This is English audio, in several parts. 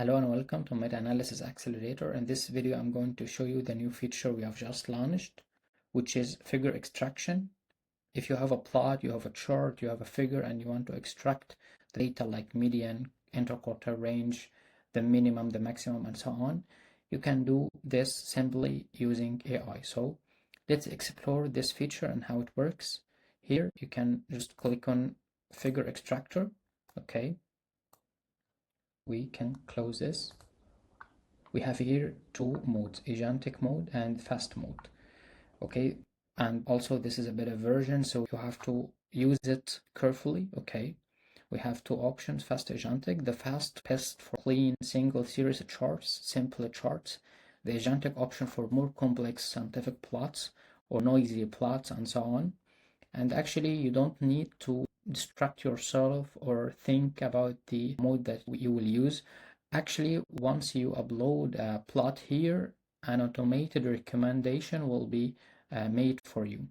Hello and welcome to Meta-Analysis Accelerator. In this video, I'm going to show you the new feature we have just launched, which is figure extraction. If you have a plot, you have a chart, you have a figure, and you want to extract the data like median, interquartile range, the minimum, the maximum, and so on, you can do this simply using AI. So let's explore this feature and how it works. Here, you can just click on Figure Extractor, okay? We can close this. We have here two modes, agentic mode and fast mode. Okay, and also this is a beta version, so you have to use it carefully. Okay, we have two options, fast agentic. The fast best for clean single series charts, simple charts. The agentic option for more complex scientific plots or noisy plots and so on. And actually you don't need to distract yourself or think about the mode that you will use. Actually, once you upload a plot here, an automated recommendation will be made for you.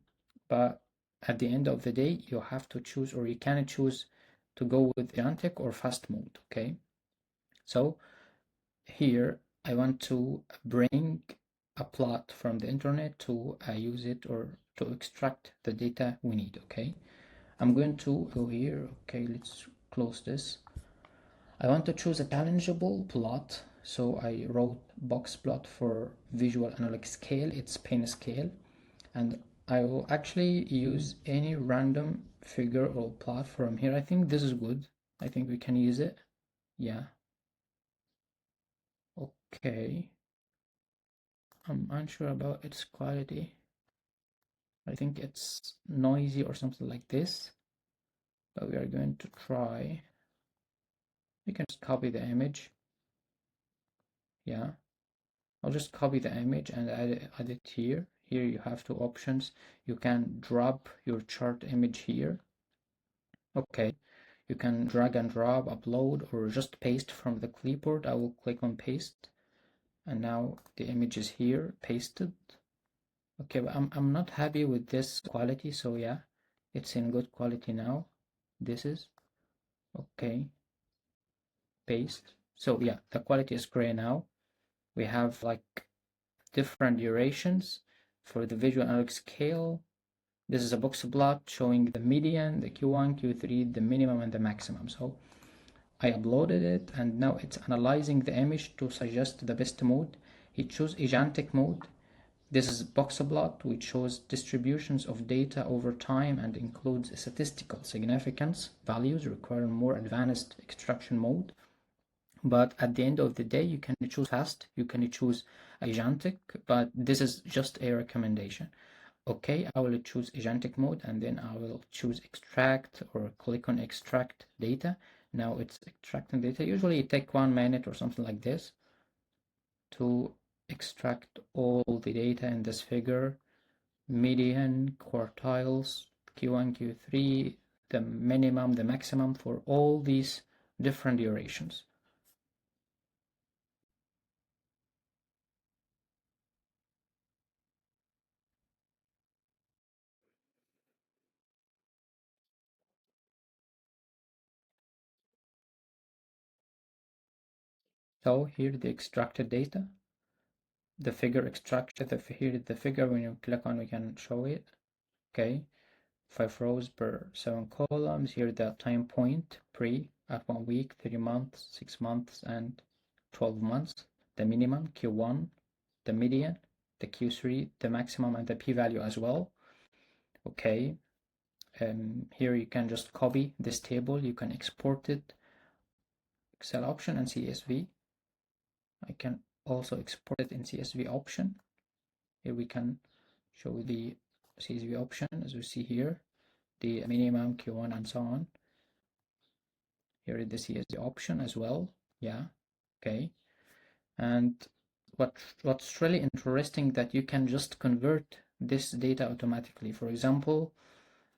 But at the end of the day, you have to choose, or you can choose to go with agentic or fast mode, okay? So here I want to bring a plot from the internet to use it or to extract the data we need, okay? I'm going to go here. Okay, let's close this. I want to choose a challengeable plot, so I wrote box plot for visual analog scale. It's pen scale, and I will actually use any random figure or plot from here. I think this is good. I think we can use it. Yeah. Okay. I'm unsure about its quality. I think it's noisy or something like this, but we are going to try. We can just copy the image. Yeah, I'll just copy the image and add it here. Here you have two options. You can drop your chart image here. Okay, you can drag and drop, upload, or just paste from the clipboard. I will click on paste, and now the image is here, pasted. Okay, but I'm not happy with this quality, so yeah, it's in good quality now. This is okay. Paste. So yeah, the quality is gray now. We have like different durations for the visual analog scale. This is a box plot showing the median, the Q1, Q3, the minimum and the maximum. So I uploaded it and now it's analyzing the image to suggest the best mode. It chose agentic mode. This is box plot which shows distributions of data over time and includes statistical significance values requiring more advanced extraction mode. But at the end of the day, you can choose fast, you can choose agentic, but this is just a recommendation. Okay, I will choose agentic mode and then I will choose extract or click on extract data. Now it's extracting data. Usually it takes 1 minute or something like this to extract all the data in this figure, median, quartiles, Q1, Q3, the minimum, the maximum for all these different durations. So here the extracted data, the figure extractor, here the figure, when you click on, we can show it. Okay, 5 rows per 7 columns. Here the time point, pre, at 1 week, 3 months, 6 months, and 12 months. The minimum, Q1, the median, the Q3, the maximum, and the p-value as well. Okay, here you can just copy this table. You can export it, Excel option and CSV. I can also export it in CSV option. Here we can show the CSV option as we see here, the minimum, Q1, and so on. Here is the CSV option as well. Yeah, okay. And what's really interesting that you can just convert this data automatically. For example,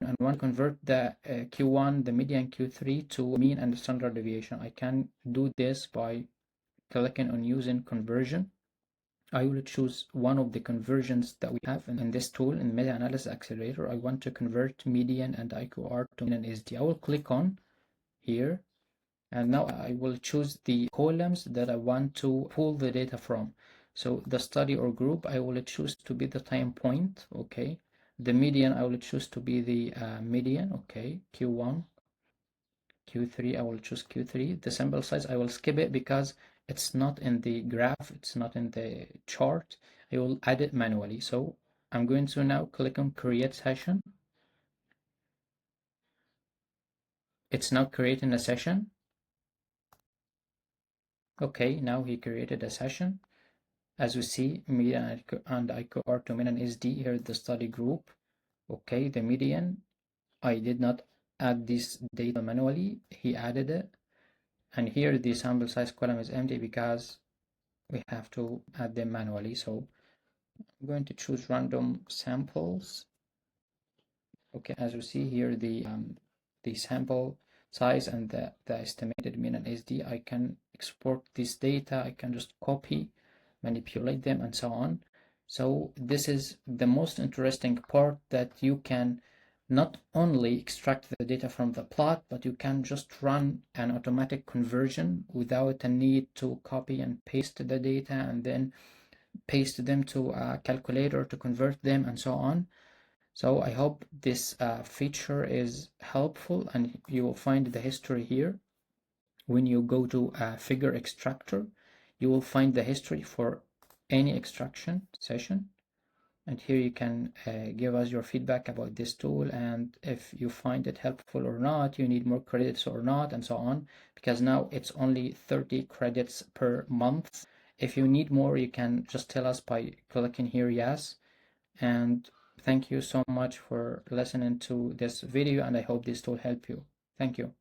I want to convert the Q1, the median, Q3 to mean and standard deviation. I can do this by clicking on using conversion. I will choose one of the conversions that we have in this tool in Meta-Analysis Accelerator. I want to convert median and IQR to mean and SD. I will click on here And now I will choose the columns that I want to pull the data from. So the study or group, I will choose to be the time point, okay. The median, I will choose to be the median, okay, Q1. Q3, I will choose Q3. The sample size, I will skip it because it's not in the graph, it's not in the chart. I will add it manually. So I'm going to now click on create session. It's now creating a session. Okay, now he created a session. As you see, median and IQR to median SD, here the study group. Okay, the median, I did not add this data manually, he added it. And here the sample size column is empty because we have to add them manually. So I'm going to choose random samples. Okay, as you see here, the sample size and the estimated mean and SD, I can export this data, I can just copy, manipulate them, and so on. So this is the most interesting part, that you can not only extract the data from the plot, but you can just run an automatic conversion without a need to copy and paste the data and then paste them to a calculator to convert them and so on. So I hope this feature is helpful, and you will find the history here. When you go to Figure Extractor, you will find the history for any extraction session. And here you can give us your feedback about this tool, and if you find it helpful or not, you need more credits or not, and so on, because now it's only 30 credits per month. If you need more, you can just tell us by clicking here yes. And thank you so much for listening to this video, and I hope this will help you. Thank you.